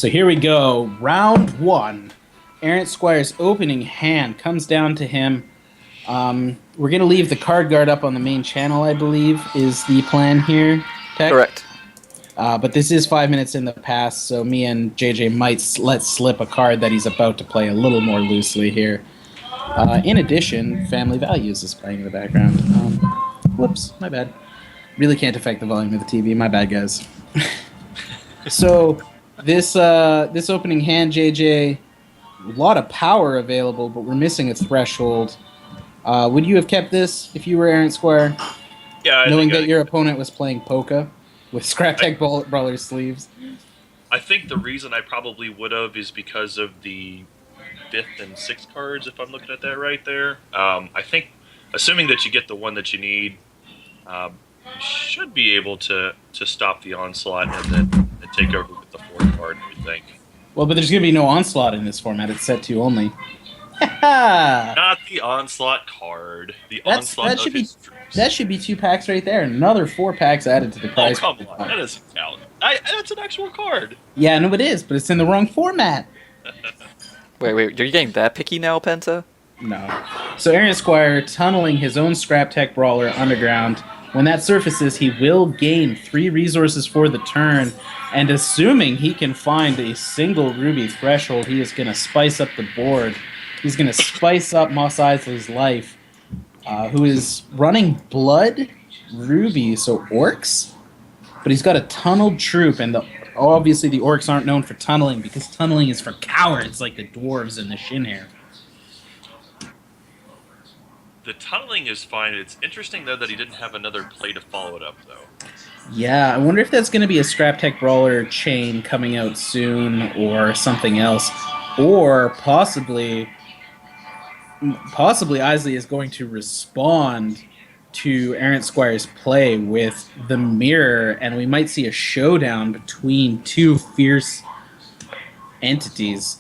So here we go. Round one. ErrantSquire's opening hand comes down to him. We're going to leave the card guard up on the main channel, I believe, is the plan here. Tech? Correct. But this is 5 minutes in the past, so me and JJ might let slip a card that he's about to play a little more loosely here. In addition, Family Values is playing in the background. Whoops, my bad. Really can't affect the volume of the TV. My bad, guys. So this opening hand, JJ, a lot of power available, but we're missing a threshold. Would you have kept this if you were ErrantSquire? Yeah, knowing that your opponent was playing Polka with Scrap Tech Brawler sleeves? I think the reason I probably would have is because of the 5th and 6th cards, if I'm looking at that right there. I think, assuming that you get the one that you need, you should be able to stop the onslaught and then take over with the 4th card, I would think. Well, but there's going to be no onslaught in this format. It's set 2 only. Not the onslaught card. The onslaught of his troops. That should be 2 packs right there. Another 4 packs added to the price. Oh, come on. That doesn't count. That's an actual card. Yeah, no, it is, but it's in the wrong format. Wait, you're getting that picky now, Penta? No. So ErrantSquire tunneling his own Scrap Tech Brawler underground. When that surfaces, he will gain 3 resources for the turn, and assuming he can find a single ruby threshold, he is going to spice up the board. He's going to spice up Mos Eisley's life, who is running Blood Ruby, so Orcs, but he's got a tunneled troop, and obviously the Orcs aren't known for tunneling, because tunneling is for cowards like the Dwarves and the Shinhair. The tunneling is fine. It's interesting, though, that he didn't have another play to follow it up, though. Yeah, I wonder if that's going to be a Scrap Tech Brawler chain coming out soon or something else. Or possibly Isley is going to respond to ErrantSquire's play with the mirror, and we might see a showdown between 2 fierce entities.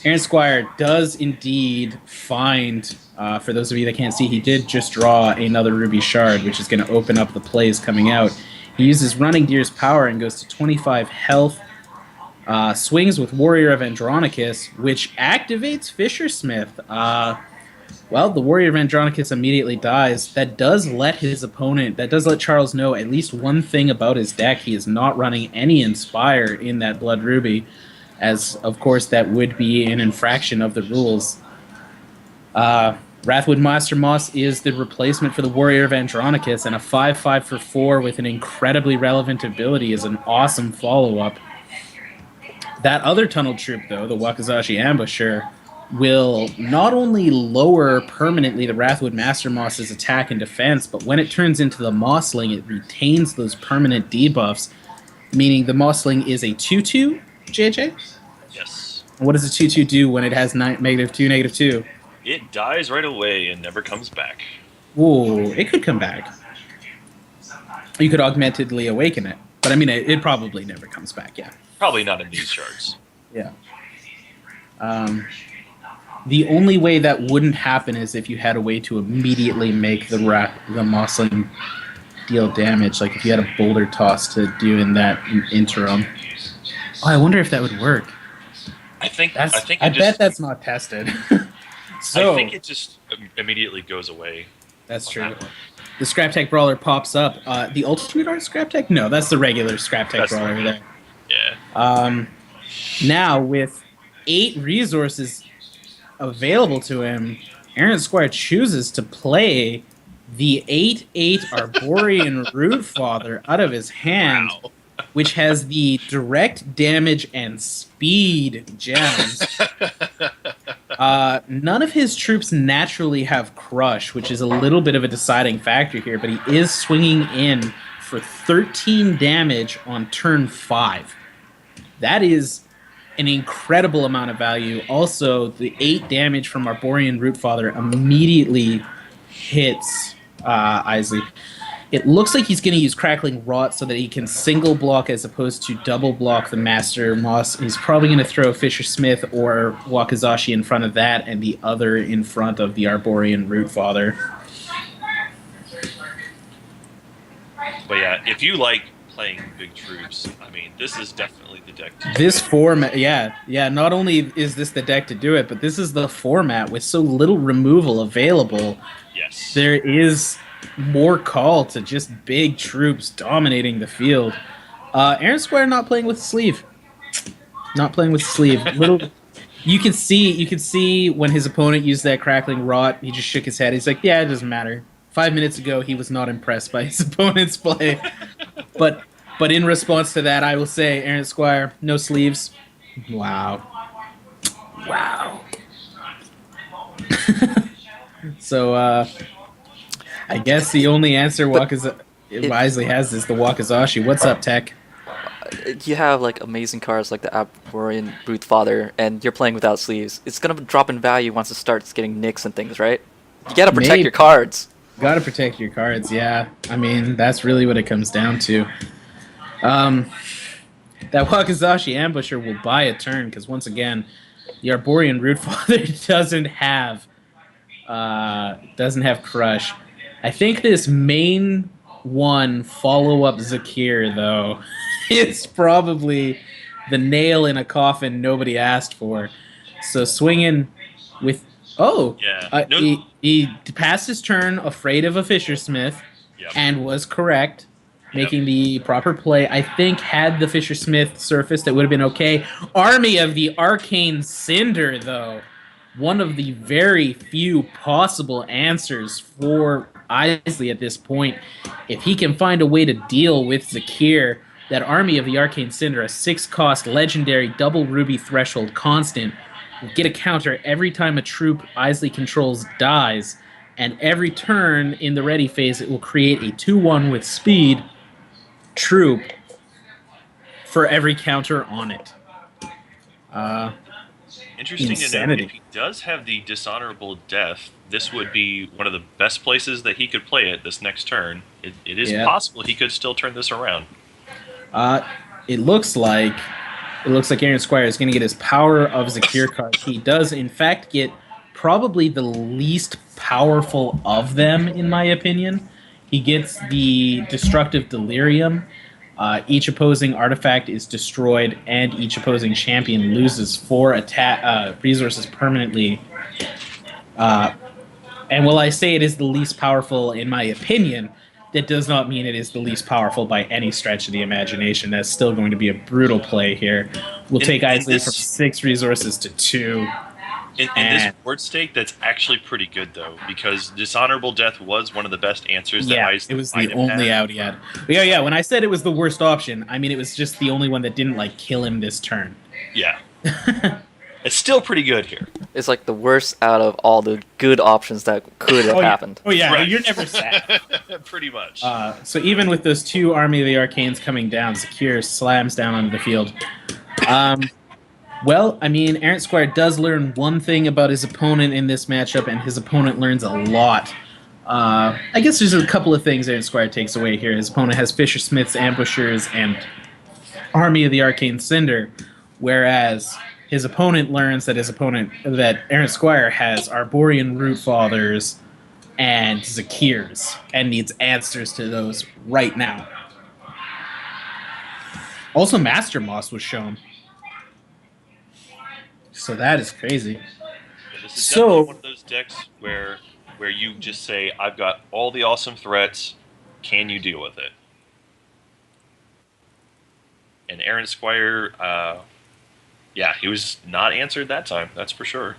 ErrantSquire does indeed find, for those of you that can't see, he did just draw another Ruby Shard, which is going to open up the plays coming out. He uses Running Deer's power and goes to 25 health, swings with Warrior of Andronicus, which activates Fishersmith. Well, the Warrior of Andronicus immediately dies. That does let Charles know at least one thing about his deck. He is not running any Inspire in that Blood Ruby, as, of course, that would be an infraction of the rules. Wrathwood Master Moss is the replacement for the Warrior of Andronicus, and a 5/5 for 4 with an incredibly relevant ability is an awesome follow-up. That other tunnel troop, though, the Wakizashi Ambusher, will not only lower permanently the Wrathwood Master Moss's attack and defense, but when it turns into the Mossling, it retains those permanent debuffs, meaning the Mossling is a 2/2, JJ? Yes. What does a 2/2 do when it has -2, -2? It dies right away and never comes back. Ooh, it could come back. You could augmentedly awaken it, but I mean, it probably never comes back, yeah. Probably not in these shards. Yeah. The only way that wouldn't happen is if you had a way to immediately make the Mossling deal damage, like if you had a boulder toss to do in that interim. Oh, I wonder if that would work. I bet that's not tested. So, I think it just immediately goes away. That's true. The Scrap Tech Brawler pops up. The Ultimate Art Scrap Tech? No, that's the regular Scrap Tech Brawler there. Yeah. Now, with 8 resources available to him, ErrantSquire chooses to play the 8/8 Arborean Rootfather out of his hand, wow. which has the direct damage and speed gems. None of his troops naturally have Crush, which is a little bit of a deciding factor here, but he is swinging in for 13 damage on turn 5. That is an incredible amount of value. Also, the 8 damage from Arborean Rootfather immediately hits Isley. It looks like he's going to use Crackling Rot so that he can single block as opposed to double block the Master Moss. He's probably going to throw Fisher-Smith or Wakizashi in front of that and the other in front of the Arborean Rootfather. But yeah, if you like playing big troops, I mean, this is definitely the deck to do This it. format, yeah. Not only is this the deck to do it, but this is the format with so little removal available. Yes. There is more call to just big troops dominating the field. ErrantSquire not playing with sleeve. Not playing with sleeve. Little. You can see when his opponent used that crackling rot, he just shook his head. He's like, "Yeah, it doesn't matter." 5 minutes ago, he was not impressed by his opponent's play. But but in response to that, I will say, ErrantSquire, no sleeves. Wow. Wow. So I guess the only answer Isley has is the Wakazashi. What's up, Tech? You have like amazing cards like the Aborian Brute Father, and you're playing without sleeves. It's gonna drop in value once it starts getting nicks and things, right? You gotta protect your Maybe. cards. Gotta protect your cards, yeah. I mean, that's really what it comes down to. Um, that Wakazashi Ambusher will buy a turn, because once again, the Arborian Root Father doesn't have Crush. I think this main one follow-up Zakir, though, is probably the nail in a coffin nobody asked for. So swinging with... Oh! Yeah. No. He passed his turn afraid of a Fishersmith Yep. and was correct, making the proper play. I think had the Fishersmith surfaced, it would have been okay. Army of the Arcane Cinder, though. One of the very few possible answers for Isley at this point. If he can find a way to deal with Zakir, that Army of the Arcane Cinder, a 6-cost legendary double ruby threshold constant, will get a counter every time a troop Isley controls dies, and every turn in the ready phase it will create a 2/1 with speed troop for every counter on it. Interesting to note, Insanity. if he does have the dishonorable death, this would be one of the best places that he could play it this next turn. It is possible he could still turn this around. It looks like ErrantSquire is going to get his Power of Zakir card. He does, in fact, get probably the least powerful of them, in my opinion. He gets the Destructive Delirium. Each opposing artifact is destroyed, and each opposing champion loses 4 resources permanently. And while I say it is the least powerful, in my opinion, that does not mean it is the least powerful by any stretch of the imagination. That's still going to be a brutal play here. We'll take Isley from 6 resources to 2. In this board stake, that's actually pretty good, though, because Dishonorable Death was one of the best answers that Isley it was the only out he had. Yeah, when I said it was the worst option, I mean it was just the only one that didn't, like, kill him this turn. Yeah. It's still pretty good here. It's like the worst out of all the good options that could have happened. Oh yeah, Right. You're never sad. Pretty much. So even with those 2 Army of the Arcanes coming down, Zakir slams down onto the field. Well, I mean, ErrantSquire does learn one thing about his opponent in this matchup, and his opponent learns a lot. I guess there's a couple of things ErrantSquire takes away here. His opponent has Fishersmiths, Ambushers, and Army of the Arcane Cinder, whereas his opponent learns that ErrantSquire has Arborian Root Fathers and Zakirs, and needs answers to those right now. Also, Master Moss was shown. So that is crazy. Yeah, this is definitely one of those decks where you just say, I've got all the awesome threats, can you deal with it? And ErrantSquire, yeah, he was not answered that time, that's for sure.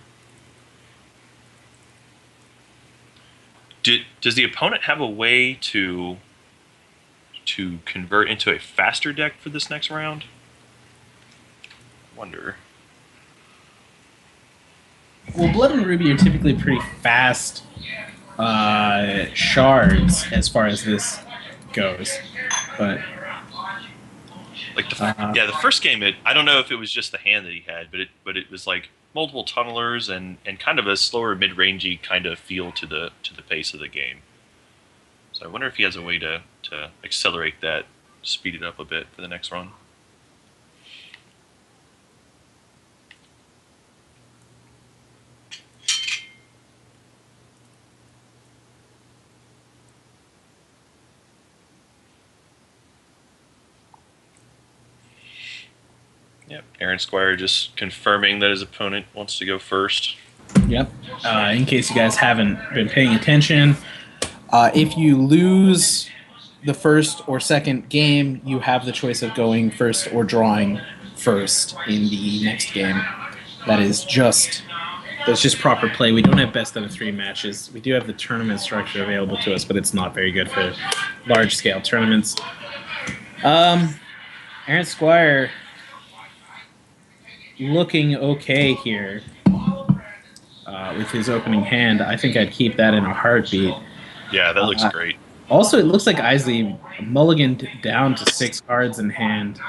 Does the opponent have a way to convert into a faster deck for this next round? I wonder. Well, Blood and Ruby are typically pretty fast shards as far as this goes, but like the first game, I don't know if it was just the hand that he had, but it was like multiple tunnelers and kind of a slower mid-rangey kind of feel to the pace of the game. So I wonder if he has a way to accelerate that, speed it up a bit for the next run. Yep. ErrantSquire just confirming that his opponent wants to go first. Yep. In case you guys haven't been paying attention, if you lose the first or second game, you have the choice of going first or drawing first in the next game. That's just proper play. We don't have best out of 3 matches. We do have the tournament structure available to us, but it's not very good for large scale tournaments. ErrantSquire looking okay here with his opening hand. I think I'd keep that in a heartbeat. Yeah, that looks great. Also, it looks like Isley mulliganed down to 6 cards in hand.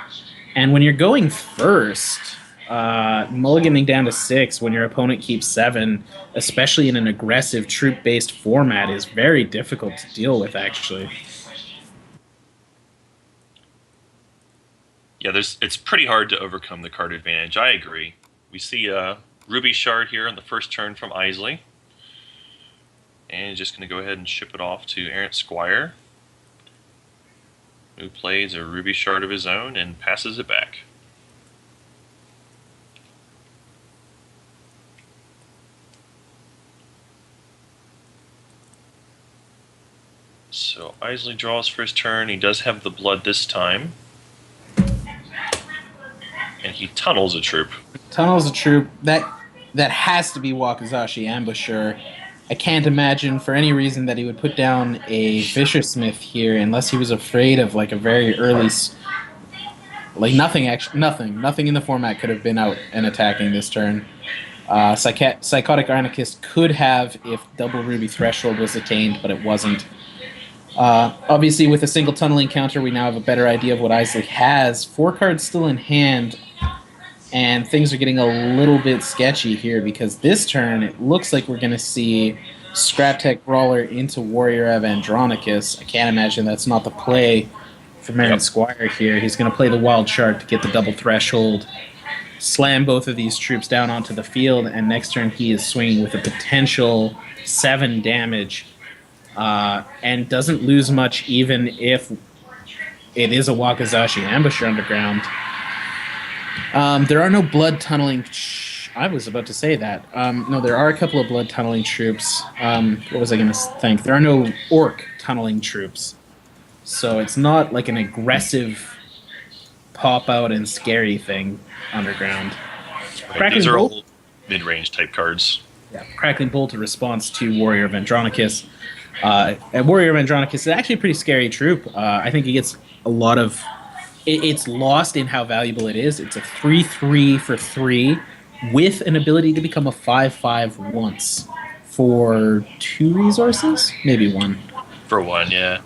And when you're going first, mulliganing down to 6 when your opponent keeps 7, especially in an aggressive troop-based format, is very difficult to deal with, actually. Yeah, it's pretty hard to overcome the card advantage. I agree. We see a Ruby Shard here on the first turn from Isley. And just going to go ahead and ship it off to ErrantSquire, who plays a Ruby Shard of his own and passes it back. So Isley draws for his turn. He does have the blood this time. And he tunnels a troop. Tunnels a troop. That has to be Wakizashi Ambusher. I can't imagine for any reason that he would put down a Vicious Smith here unless he was afraid of like a very early... Like nothing in the format could have been out and attacking this turn. Psychotic Anarchist could have if double Ruby Threshold was attained, but it wasn't. Obviously, with a single tunneling counter, we now have a better idea of what Isley has. 4 cards still in hand, and things are getting a little bit sketchy here because this turn, it looks like we're going to see Scrap Tech Brawler into Warrior of Andronicus. I can't imagine that's not the play for ErrantSquire here. He's going to play the Wild Shark to get the double Threshold, slam both of these troops down onto the field, and next turn he is swinging with a potential 7 damage. And doesn't lose much even if it is a Wakizashi Ambusher Underground. There are no blood tunneling... I was about to say that. No, there are a couple of blood tunneling troops. What was I going to think? There are no orc tunneling troops. So it's not like an aggressive pop-out and scary thing underground. Right, these are all mid-range type cards. Yeah, Crackling Bolt, a response to Warrior of Andronicus. And Warrior of Andronicus is actually a pretty scary troop. I think it gets a lot of... It's lost in how valuable it is. It's a 3/3 for 3 with an ability to become a 5/5 once for 2 resources? Maybe 1. For 1, yeah.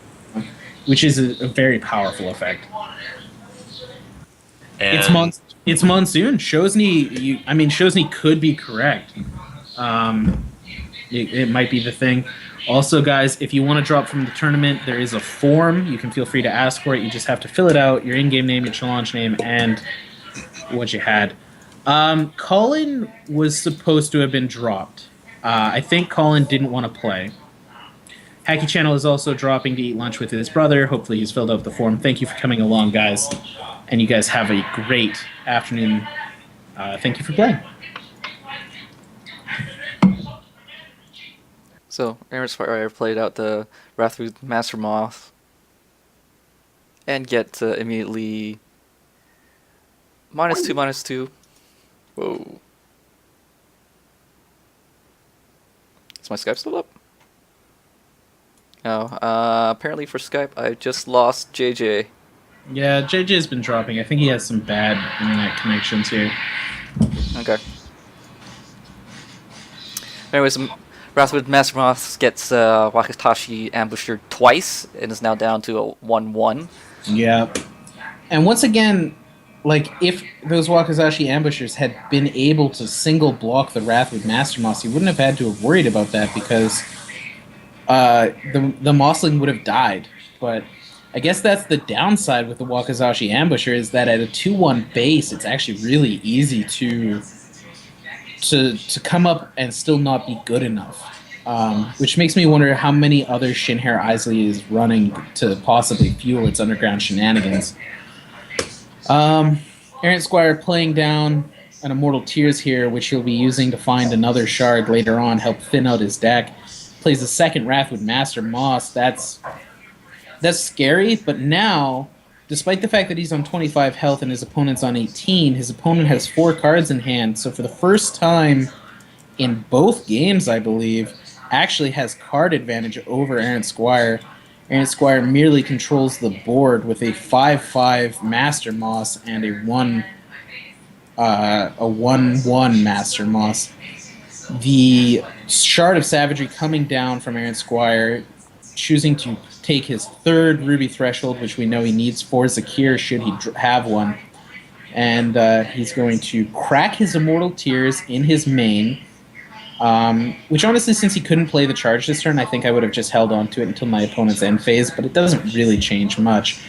Which is a very powerful effect. And It's Monsoon. Shosny could be correct. It might be the thing. Also, guys, if you want to drop from the tournament, there is a form. You can feel free to ask for it. You just have to fill it out, your in-game name, your challenge name, and what you had. Colin was supposed to have been dropped. I think Colin didn't want to play. Hacky Channel is also dropping to eat lunch with his brother. Hopefully he's filled out the form. Thank you for coming along, guys. And you guys have a great afternoon. Thank you for playing. So, ErrantSquire played out the Wrathwood Master Moth and get immediately -2/-2. Whoa. Is my Skype still up? No. Apparently for Skype, I just lost JJ. Yeah, JJ's been dropping. I think he has some bad internet connections here. Okay. Anyways, Wrathwood Master Moth gets Wakizashi Ambusher twice and is now down to a 1/1. Yeah. And once again, like, if those Wakizashi Ambushers had been able to single block the Wrathwood Master Moss, he wouldn't have had to have worried about that because the Mossling would have died. But I guess that's the downside with the Wakizashi Ambusher, is that at a 2/1 base, it's actually really easy to come up and still not be good enough. Which makes me wonder how many other Shinhair Isley is running to possibly fuel its underground shenanigans. ErrantSquire playing down an Immortal Tears here, which he'll be using to find another shard later on, help thin out his deck. Plays a second Wrathwood Master Moss. That's scary, but now, despite the fact that he's on 25 health and his opponent's on 18, his opponent has 4 cards in hand, so for the first time in both games, I believe, actually has card advantage over ErrantSquire. ErrantSquire merely controls the board with a 5/5 Master Moss and a 1/1 Master Moss. The Shard of Savagery coming down from ErrantSquire, choosing to take his third Ruby Threshold, which we know he needs for Zakir should he have one. And he's going to crack his Immortal Tears in his main, which honestly, since he couldn't play the charge this turn, I think I would have just held on to it until my opponent's end phase, but it doesn't really change much.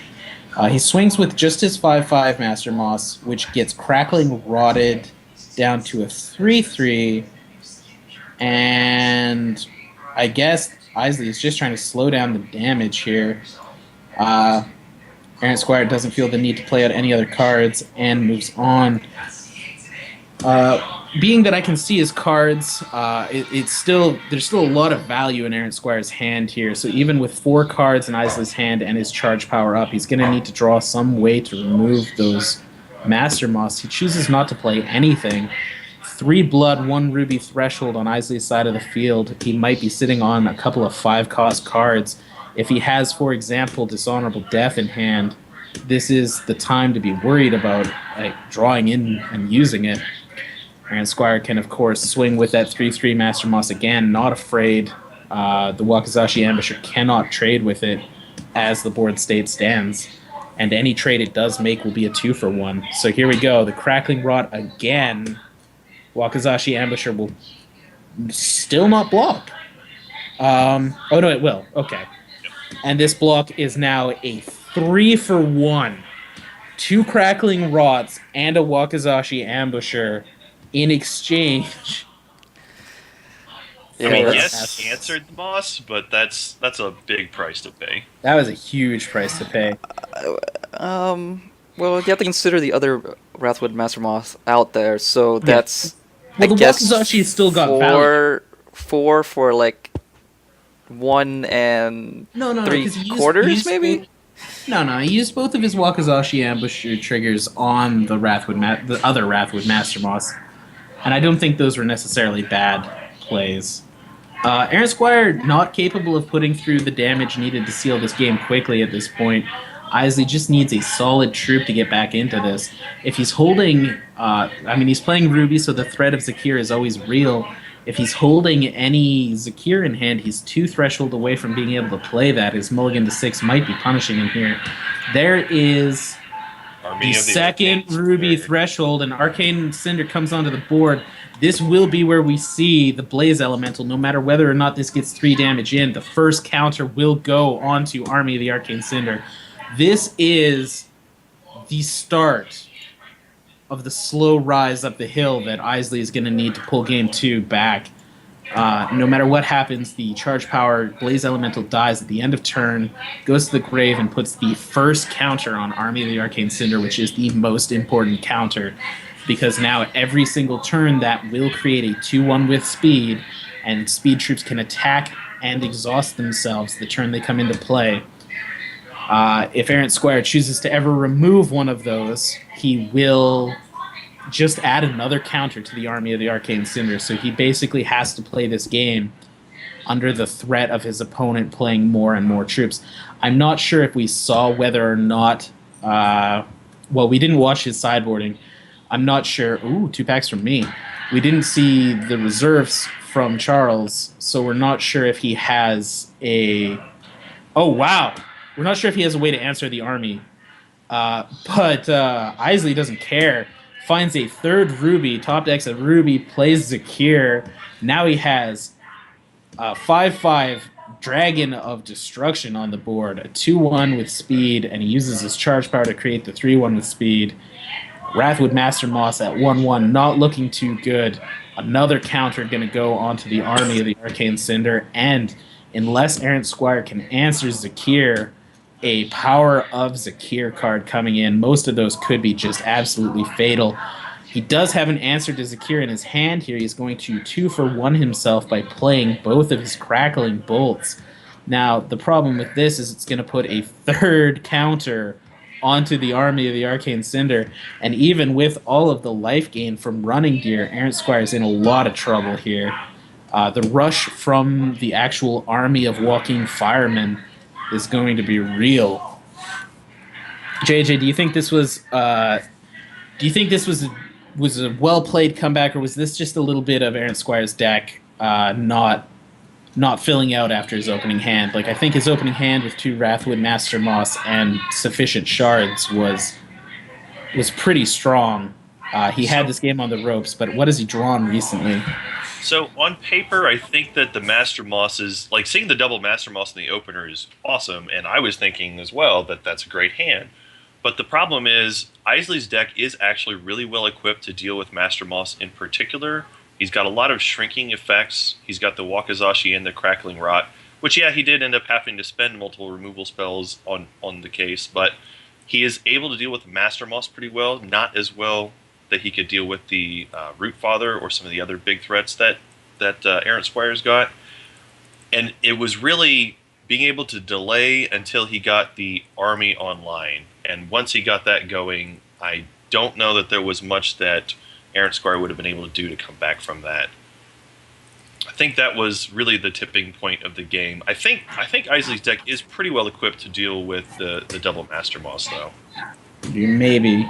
He swings with just his 5/5 Master Moss, which gets Crackling Rotted down to a 3/3, and I guess Isley is just trying to slow down the damage here. ErrantSquire doesn't feel the need to play out any other cards and moves on. Being that I can see his cards, there's still a lot of value in ErrantSquire's hand here. So even with 4 cards in Isley's hand and his charge power up, he's going to need to draw some way to remove those Master Moss. He chooses not to play anything. 3 blood, 1 ruby threshold on Isley's side of the field. He might be sitting on a couple of 5-cost cards. If he has, for example, Dishonorable Death in hand, this is the time to be worried about drawing in and using it. ErrantSquire can, of course, swing with that 3/3 Master Moss again, not afraid. The Wakizashi Ambusher cannot trade with it as the board state stands, and any trade it does make will be a 2-for-1. So here we go, the Crackling Rot again. Wakizashi Ambusher will still not block. Oh no, it will. Okay. And this block is now a 3-for-1. 2 Crackling Rots and a Wakizashi Ambusher in exchange. I mean, Yeah, yes, he answered the Moss, but that's a big price to pay. That was a huge price to pay. well, you have to consider the other Wrathwood Master Moss out there, so that's Well, I the guess Wakizashi still got value. 4 for like 1 and No, 3/4, maybe. No. He used both of his Wakizashi Ambusher triggers on the the other Wrathwood Master Moss, and I don't think those were necessarily bad plays. ErrantSquire not capable of putting through the damage needed to seal this game quickly at this point. Isley just needs a solid troop to get back into this. If he's holding, he's playing Ruby, so the threat of Zakir is always real. If he's holding any Zakir in hand, he's 2 threshold away from being able to play that. His mulligan to 6 might be punishing him here. There is the second Ruby threshold, and Arcane Cinder comes onto the board. This will be where we see the Blaze Elemental. No matter whether or not this gets 3 damage in, the first counter will go onto Army of the Arcane Cinder. This is the start of the slow rise up the hill that Isley is going to need to pull game 2 back. No matter what happens, the charge power Blaze Elemental dies at the end of turn, goes to the grave, and puts the first counter on Army of the Arcane Cinder, which is the most important counter, because now every single turn that will create a 2/1 with speed, and speed troops can attack and exhaust themselves the turn they come into play. If ErrantSquire chooses to ever remove one of those, he will just add another counter to the Army of the Arcane Cinder. So he basically has to play this game under the threat of his opponent playing more and more troops. I'm not sure if we saw whether or not... we didn't watch his sideboarding. I'm not sure... Ooh, 2 packs from me. We didn't see the reserves from Charles, so we're not sure if he has a... Oh, wow! We're not sure if he has a way to answer the army. But Isley doesn't care. Finds a 3rd Ruby, top decks a Ruby, plays Zakir. Now he has a 5/5 Dragon of Destruction on the board, a 2/1 with speed, and he uses his charge power to create the 3/1 with speed. Wrathwood Master Moss at 1/1, not looking too good. Another counter going to go onto the Army of the Arcane Cinder, and unless ErrantSquire can answer Zakir, a Power of Zakir card coming in. Most of those could be just absolutely fatal. He does have an answer to Zakir in his hand here. He's going to 2-for-1 himself by playing both of his Crackling Bolts. Now, the problem with this is it's going to put a third counter onto the army of the Arcane Cinder, and even with all of the life gain from Running Deer, ErrantSquire is in a lot of trouble here. The rush from the actual army of Walking Firemen is going to be real. JJ, do you think this was was a well played comeback, or was this just a little bit of ErrantSquire's deck not filling out after his opening hand? Like, I think his opening hand with 2 Wrathwood Master Moss and sufficient shards was pretty strong. He had this game on the ropes, but what has he drawn recently? So on paper, I think that the Master Moss is like seeing the double Master Moss in the opener is awesome, and I was thinking as well that that's a great hand. But the problem is Isley's deck is actually really well equipped to deal with Master Moss in particular. He's got a lot of shrinking effects. He's got the Wakizashi and the Crackling Rot, which, yeah, he did end up having to spend multiple removal spells on the case, but he is able to deal with Master Moss pretty well, not as well that he could deal with the Root Father or some of the other big threats that ErrantSquire's got. And it was really being able to delay until he got the army online. And once he got that going, I don't know that there was much that ErrantSquire would have been able to do to come back from that. I think that was really the tipping point of the game. I think Isley's deck is pretty well equipped to deal with the double Master Moss, though. Maybe.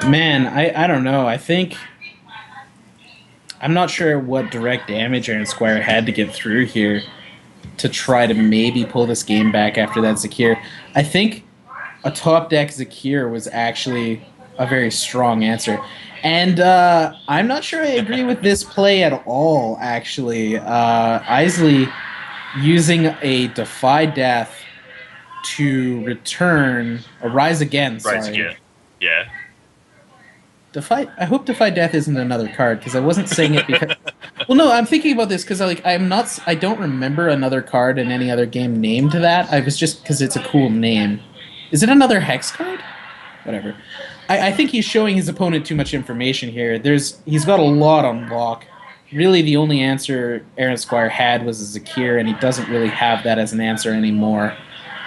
Man, I don't know. I'm not sure what direct damage ErrantSquire had to get through here to try to maybe pull this game back after that Zakir. I think a top deck Zakir was actually a very strong answer. And I'm not sure I agree with this play at all, actually. Isley using a Defy Death to return a Rise Again. Sorry. Rise Again, yeah. I hope Defy Death isn't another card, because I wasn't saying it because. Well, no, I'm thinking about this because I don't remember another card in any other game named that. I was just because it's a cool name. Is it another Hex card? Whatever. I think he's showing his opponent too much information here. He's got a lot on lock. Really, the only answer ErrantSquire had was a Zakir, and he doesn't really have that as an answer anymore.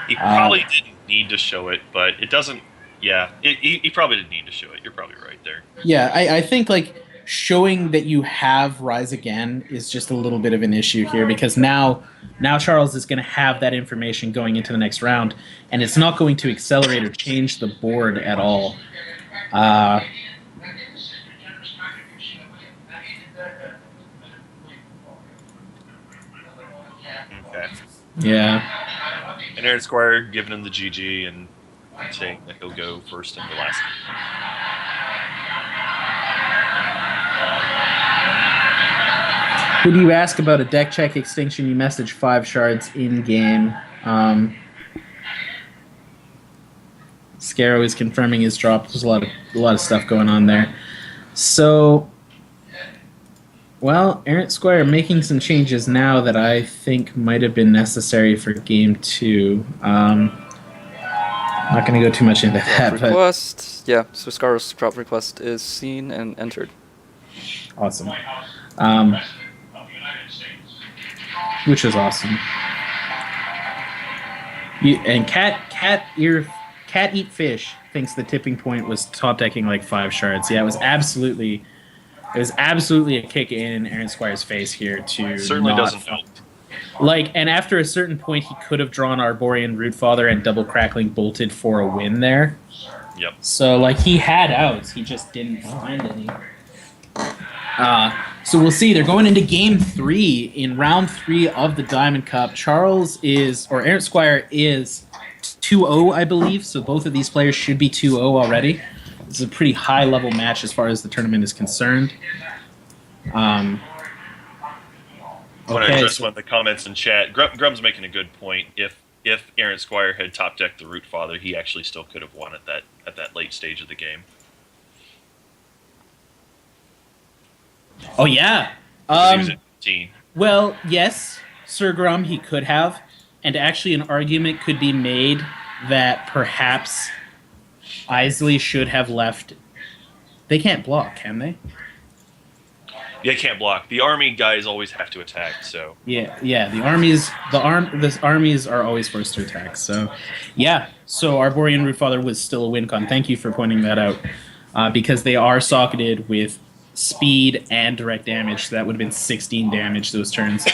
He probably didn't need to show it, but it doesn't. Yeah, he probably didn't need to show it. You're probably right there. Yeah, I think showing that you have Rise Again is just a little bit of an issue here, because now Charles is going to have that information going into the next round, and it's not going to accelerate or change the board at all. Okay. Yeah. And ErrantSquire giving him the GG and saying that he'll go first in the last game. Who do you ask about a deck check extinction? You message 5 Shards in game. Scarrow is confirming his drop. There's a lot of stuff going on there. So, well, ErrantSquire making some changes now that I think might have been necessary for game 2. Not going to go too much into that. Request, yeah. So Scar's drop request is seen and entered. Awesome. Which is awesome. And Cat Eat Fish thinks the tipping point was top decking like 5 Shards. Yeah, it was absolutely a kick in ErrantSquire's face here to certainly doesn't help. And after a certain point, he could have drawn Arborian Rootfather and double Crackling Bolted for a win there. Yep. So he had outs, he just didn't find any. So we'll see. They're going into Game 3 in Round 3 of the Diamond Cup. ErrantSquire is 2-0, I believe. So both of these players should be 2-0 already. This is a pretty high-level match as far as the tournament is concerned. I want to address one of the comments in chat. Grum's making a good point. If ErrantSquire had top decked the Rootfather, he actually still could have won at that late stage of the game. Oh yeah. He was at 15. Well, yes, Sir Grum, he could have. and actually an argument could be made that perhaps Isley should have left. They can't block, can they? Yeah, can't block. The army guys always have to attack. So Yeah. The armies are always forced to attack. So, yeah. So Arborean Rootfather was still a win con. Thank you for pointing that out, because they are socketed with speed and direct damage. So that would have been 16 damage those turns.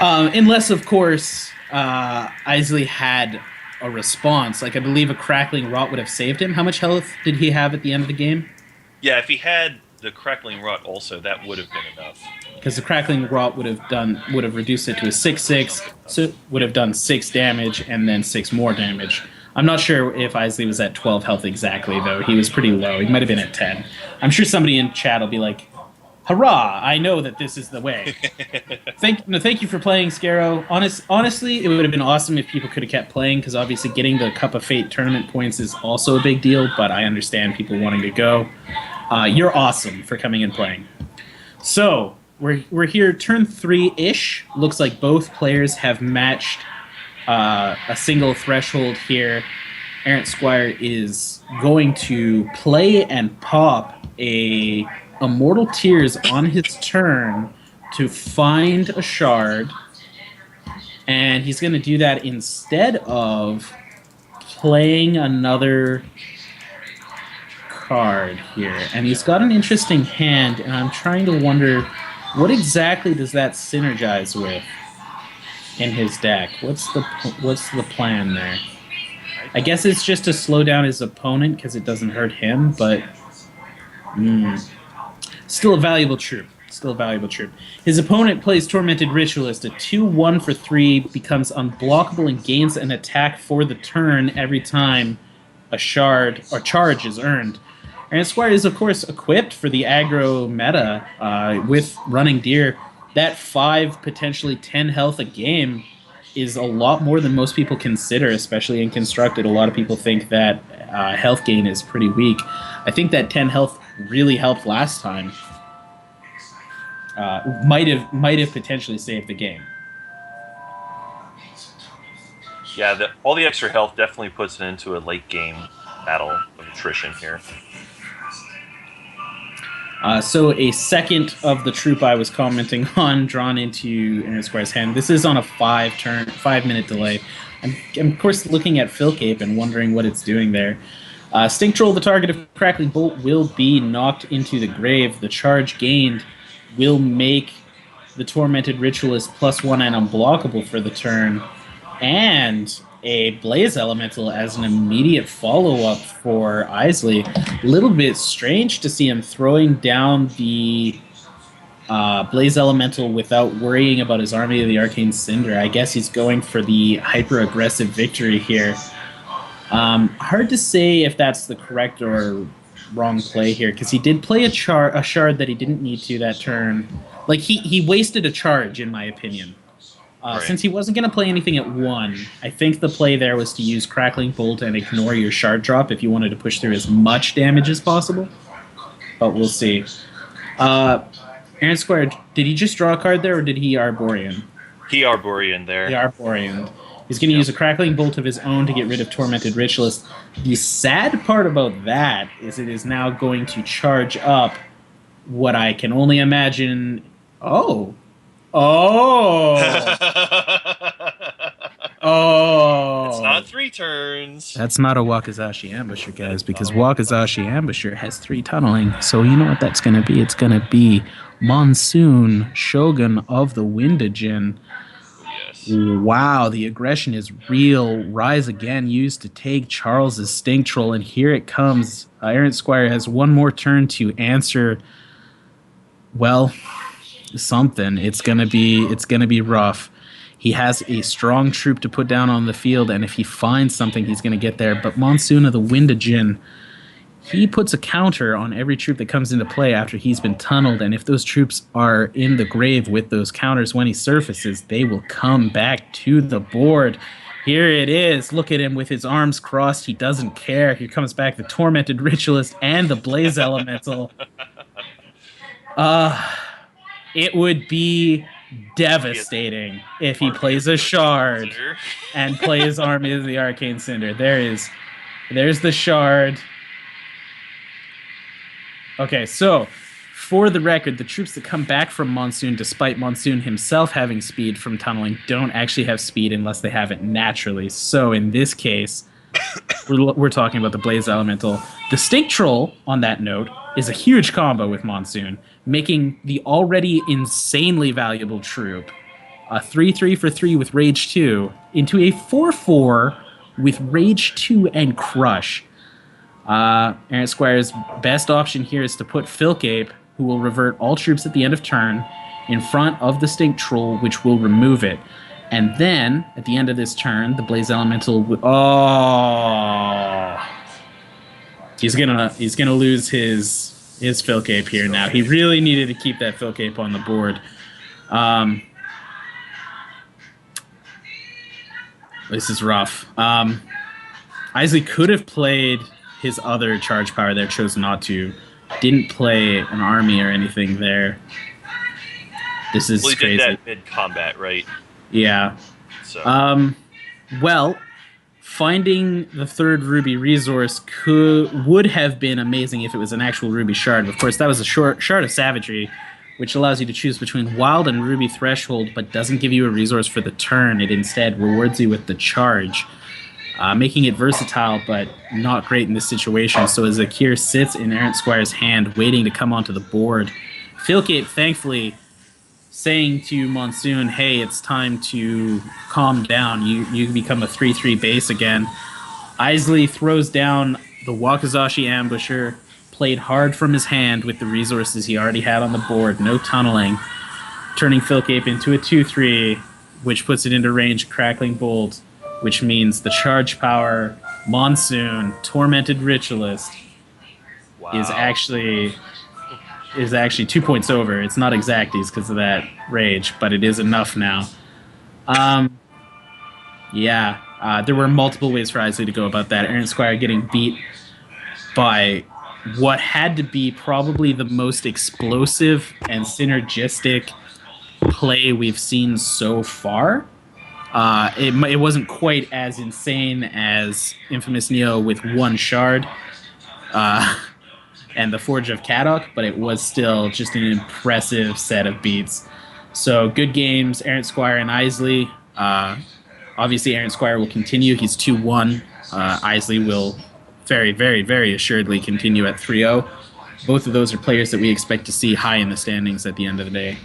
Unless, of course, Isley had a response. Like, I believe a Crackling Rot would have saved him. How much health did he have at the end of the game? yeah, if he had the Crackling Rot also, that would have been enough. Because the Crackling Rot would have reduced it to a 6/6, so it would have done 6 damage and then 6 more damage. I'm not sure if Isley was at 12 health exactly, though. He was pretty low. He might have been at 10. I'm sure somebody in chat will be like, hurrah, I know that this is the way. Thank you for playing, Scarrow. Honestly, it would have been awesome if people could have kept playing, because obviously getting the Cup of Fate tournament points is also a big deal, but I understand people wanting to go. You're awesome for coming and playing. So, we're here turn 3-ish. Looks like both players have matched a single threshold here. ErrantSquire is going to play and pop a Immortal Tears on his turn to find a shard, and he's going to do that instead of playing another card here. And he's got an interesting hand, and I'm trying to wonder what exactly does that synergize with in his deck. What's the plan there? I guess it's just to slow down his opponent because it doesn't hurt him, but still a valuable troop. His opponent plays Tormented Ritualist. A 2/1 for 3 becomes unblockable and gains an attack for the turn every time a shard or charge is earned. ErrantSquire is, of course, equipped for the aggro meta with Running Deer. That 5, potentially 10 health a game is a lot more than most people consider, especially in Constructed. A lot of people think that health gain is pretty weak. I think that 10 health really helped last time. Might have potentially saved the game. Yeah, all the extra health definitely puts it into a late game battle of attrition here. So a second of the troop I was commenting on drawn into ErrantSquire's hand. This is on a 5-minute delay. I'm of course looking at Philcape and wondering what it's doing there. Stink Troll, the target of Crackling Bolt, will be knocked into the grave. The charge gained will make the Tormented Ritualist +1 and unblockable for the turn, and a Blaze Elemental as an immediate follow-up for Isley. A little bit strange to see him throwing down the Blaze Elemental without worrying about his Army of the Arcane Cinder. I guess he's going for the hyper-aggressive victory here. Hard to say if that's the correct or wrong play here, because he did play a shard that he didn't need to that turn. Like, he wasted a charge, in my opinion. Right. Since he wasn't going to play anything at 1, I think the play there was to use Crackling Bolt and ignore your shard drop if you wanted to push through as much damage as possible. But we'll see. ErrantSquire, did he just draw a card there, or did he Arborean? He Arborean there. The Arborean. He's going to use a Crackling Bolt of his own to get rid of Tormented Ritualist. The sad part about that is it is now going to charge up what I can only imagine... Oh! It's not 3 turns. That's not a Wakizashi Ambusher, guys, because Wakizashi Ambusher has 3 tunneling. So you know what that's going to be? It's going to be Monsoon, Shogun of the Windajin. Yes. Wow, the aggression is real. Rise Again used to take Charles's Stink Troll, and here it comes. ErrantSquire has one more turn to answer, well, something. It's gonna be rough. He has a strong troop to put down on the field, and if he finds something, he's gonna get there. But Monsoon of the Windajin, he puts a counter on every troop that comes into play after he's been tunneled, and if those troops are in the grave with those counters when he surfaces, they will come back to the board. Here it is. Look at him with his arms crossed. He doesn't care. Here comes back the Tormented Ritualist and the Blaze Elemental. It would be devastating if he plays a shard and plays Army of the Arcane Cinder. There's the shard. Okay, so for the record, the troops that come back from Monsoon, despite Monsoon himself having speed from tunneling, don't actually have speed unless they have it naturally. So in this case, we're talking about the Blaze Elemental. The Stink Troll, on that note, is a huge combo with Monsoon, making the already insanely valuable troop a 3/3 for 3 with Rage 2 into a 4/4 with Rage 2 and Crush. ErrantSquire's best option here is to put Filcape, who will revert all troops at the end of turn, in front of the Stink Troll, which will remove it. And then, at the end of this turn, the Blaze Elemental he's gonna lose his Filcape here now. He really needed to keep that Filcape on the board. This is rough. Isley could have played his other charge power there, chose not to. Didn't play an army or anything there. This is he crazy. did that mid-combat, right? Yeah. So. Well, finding the third ruby resource would have been amazing if it was an actual ruby shard. Of course, that was a shard of savagery, which allows you to choose between wild and ruby threshold, but doesn't give you a resource for the turn. It instead rewards you with the charge, making it versatile, but not great in this situation. So as Zakir sits in ErrantSquire's hand, waiting to come onto the board, Filcape, thankfully, saying to Monsoon, hey, it's time to calm down. You become a 3/3 base again. Isley throws down the Wakazashi Ambusher, played hard from his hand with the resources he already had on the board, no tunneling, turning Filcape into a 2/3, which puts it into range Crackling Bolt, which means the charge power Monsoon, Tormented Ritualist, is actually 2 points over. It's not exacties because of that rage, but it is enough now. There were multiple ways for Isley to go about that. ErrantSquire getting beat by what had to be probably the most explosive and synergistic play we've seen so far. It wasn't quite as insane as Infamous Neo with one shard and the Forge of Kadok, but it was still just an impressive set of beats. So good games, ErrantSquire and Isley. Obviously, ErrantSquire will continue. He's 2-1. Isley will very, very, very assuredly continue at 3-0. Both of those are players that we expect to see high in the standings at the end of the day.